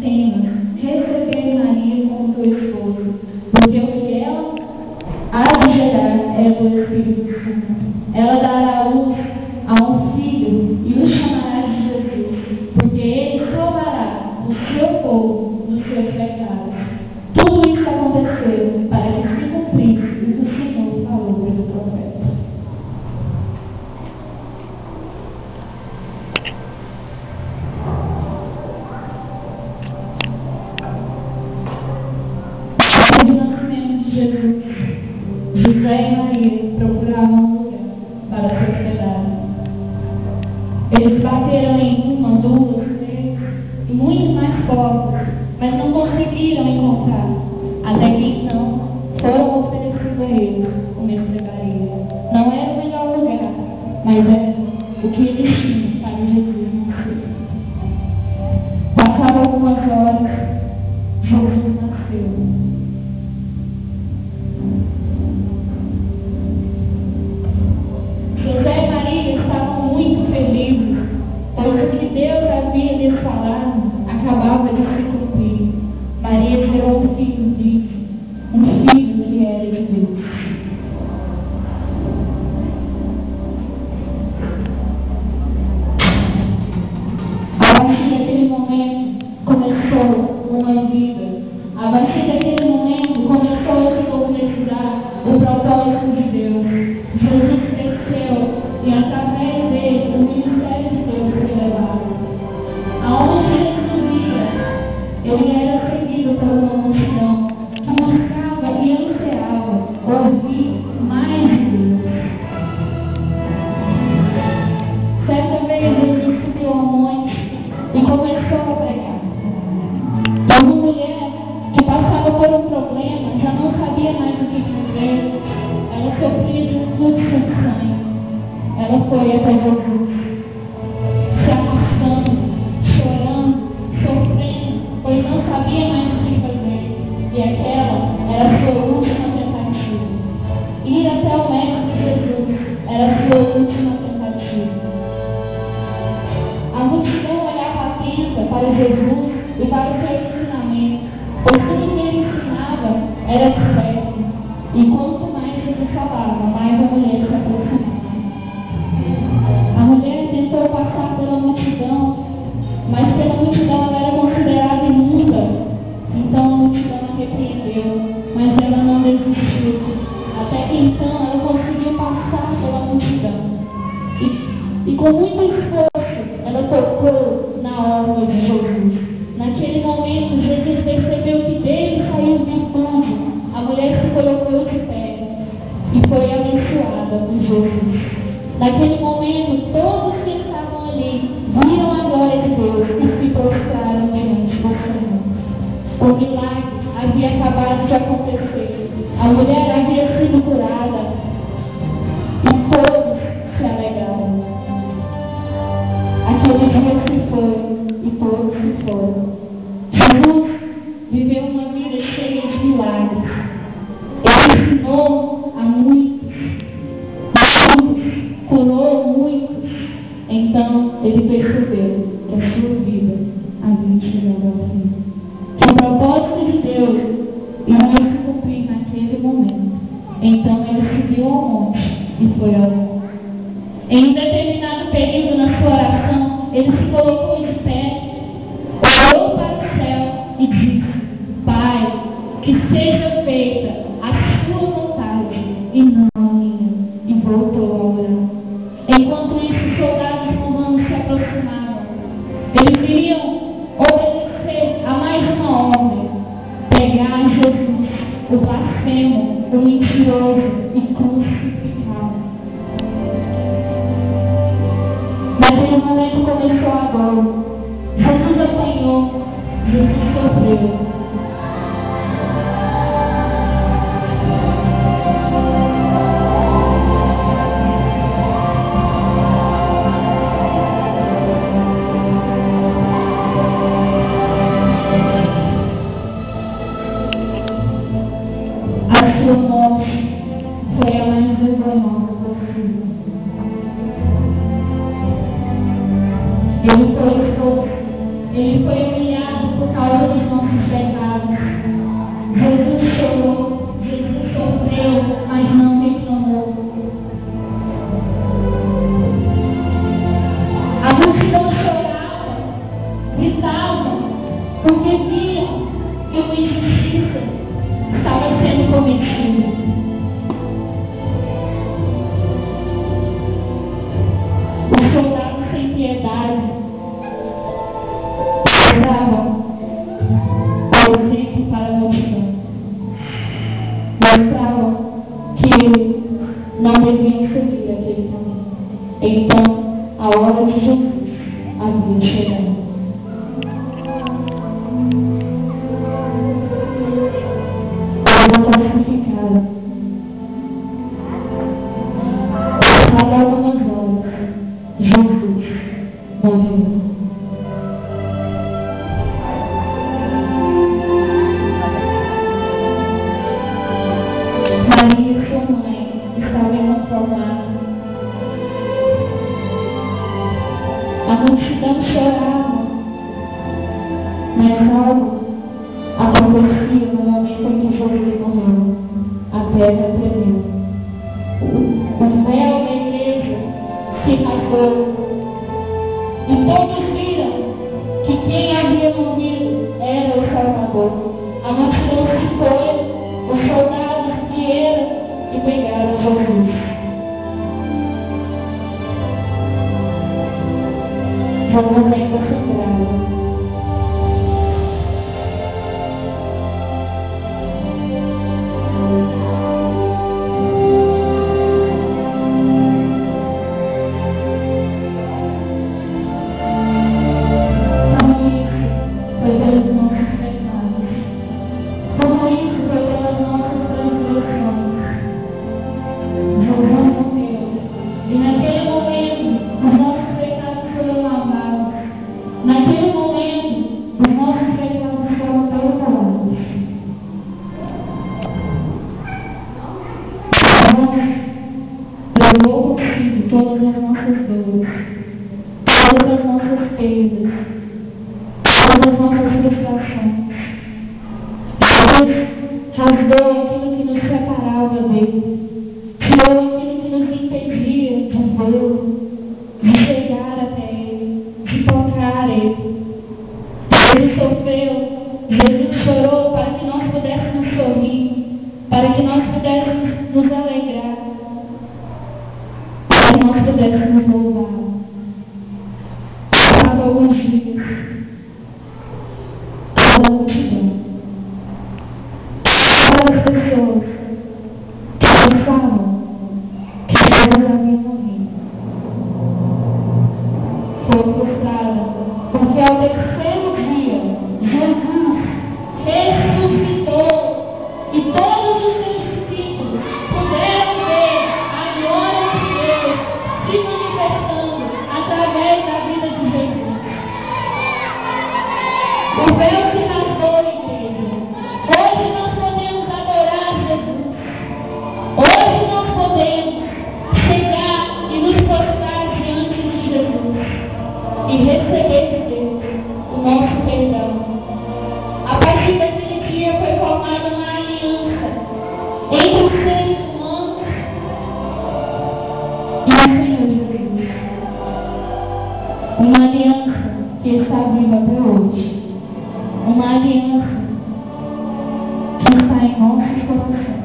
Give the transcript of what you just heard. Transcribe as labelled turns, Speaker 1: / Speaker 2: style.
Speaker 1: temas, receber Maria como seu esposo, porque o que ela há de gerar é do Espírito Santo. Ela dará à luz a um filho e o chamará de Jesus, porque ele salvará o seu povo dos seus pecados. Tudo isso aconteceu para que se cumprisse o que o Senhor falou pelo profeta. No nascimento de Jesus, José e Maria procuravam um lugar para se hospedar. Eles bateram em uma, duas, três e muito mais portas, mas não conseguiram encontrar. Até que então foram oferecidos a eles o mesmo levaria. Não era o melhor lugar, mas era o que eles tinham para Jesus nascer. Passaram algumas horas, Jesus nasceu. José e Maria estavam muito felizes, pois o que Deus havia lhes falado acabava de se cumprir. Maria gerou um filho vivo, um filho que era de Deus. A partir daquele momento começou uma vida. A partir daquele momento começou a se concretizar o propósito de Deus. Jesus cresceu e através dele o ministério de Deus foi levado. Aonde Jesus ia, ele era seguido por uma multidão que buscava e ansiava ouvir mais de Deus. Certa vez Jesus subiu ao monte e começou a pregar. Uma mulher que passava por um problema já não sabia mais o que fazer. Ela sofria de um fluxo de sangue. Ela foi até Jesus, se arrastando, chorando, sofrendo, pois não sabia mais o que fazer. E aquela era a sua última tentativa. Ir até o Mestre Jesus era a sua última tentativa. A multidão olhava atenta para Jesus e para o seu ensinamento, pois tudo que ele ensinava era certo. E quanto mais Jesus falava, mais a mulher se aproximava. A mulher tentou passar pela multidão, mas pela multidão ela era considerada imunda. Então a multidão a repreendeu, mas ela não desistiu. Até que então ela conseguiu passar pela multidão. E com muito esforço ela tocou na orla de Jesus. Naquele momento Jesus percebeu que dele saiu virtude. A mulher se colocou de pé e foi abençoada por Jesus. Naquele momento, todos que estavam ali viram a glória de Deus e se prostraram diante do Senhor. O milagre havia acabado de acontecer. A mulher havia sido curada e todos se alegraram. Aquele dia se foi e todos se foram. Jesus viveu uma vida cheia de milagres. Ele ensinou a muitos, curou muitos. Então ele percebeu que a sua vida havia chegado ao fim. Que o propósito de Deus iria se cumprir naquele momento. Então ele subiu ao monte e foi ao monte. Em um determinado período na sua oração, ele se colocou de pé, olhou para o céu e disse: Pai, que seja feita a sua vontade e não a minha. E voltou a orar. Enquanto isso, os soldados romanos se aproximavam. Eles queriam obedecer a mais uma ordem: pegar Jesus, o blasfemo, o mentiroso, e crucificá-lo. Naquele momento começou a dor. Jesus apanhou, Jesus sofreu. A sua morte foi a mais vergonhosa onde viam que uma injustiça estava sendo cometida. Os soldados sem piedade mostravam o exemplo para a multidão. Mostravam que não deviam seguir aquele caminho. Então, a hora de Jesus havia chegado. Ela está crucificada. Cada algumas horas, Jesus morreu. Maria e sua mãe estavam inconformadas. A multidão chorava, mas algo acontecia no momento em que Jesus morreu. A terra tremeu. O véu da igreja se rasgou. E todos viram que quem havia morrido era o Salvador. A multidão se foi, os soldados vieram e pegaram Jesus. Jesus ainda sangrava. Levou consigo todas as nossas dores, todas as nossas perdas, todas as nossas frustrações. Jesus rasgou aquilo que nos separava dele, tirou aquilo que nos impedia de vê-lo, de chegar até ele, de tocar ele. Jesus sofreu, Jesus chorou para que nós pudéssemos sorrir, para que nós pudéssemos nos alegrar, para que nós pudéssemos louvar. Passava alguns dias, toda a multidão, todas as pessoas que pensavam que Jesus havia morrido, foi frustrada, porque ao terceiro dia, Jesus ressuscitou e todos os seus discípulos puderam ver a glória de Deus se manifestando através da vida de Jesus. O véu se rasgou, igreja. Hoje nós podemos adorar Jesus. Hoje nós podemos chegar e nos prostrar diante de Jesus e receber de Deus o nosso perdão. A partir daquele dia foi formada uma aliança entre os seres humanos e o Senhor Jesus. Uma aliança que está viva até hoje. Uma aliança que está em nossos corações.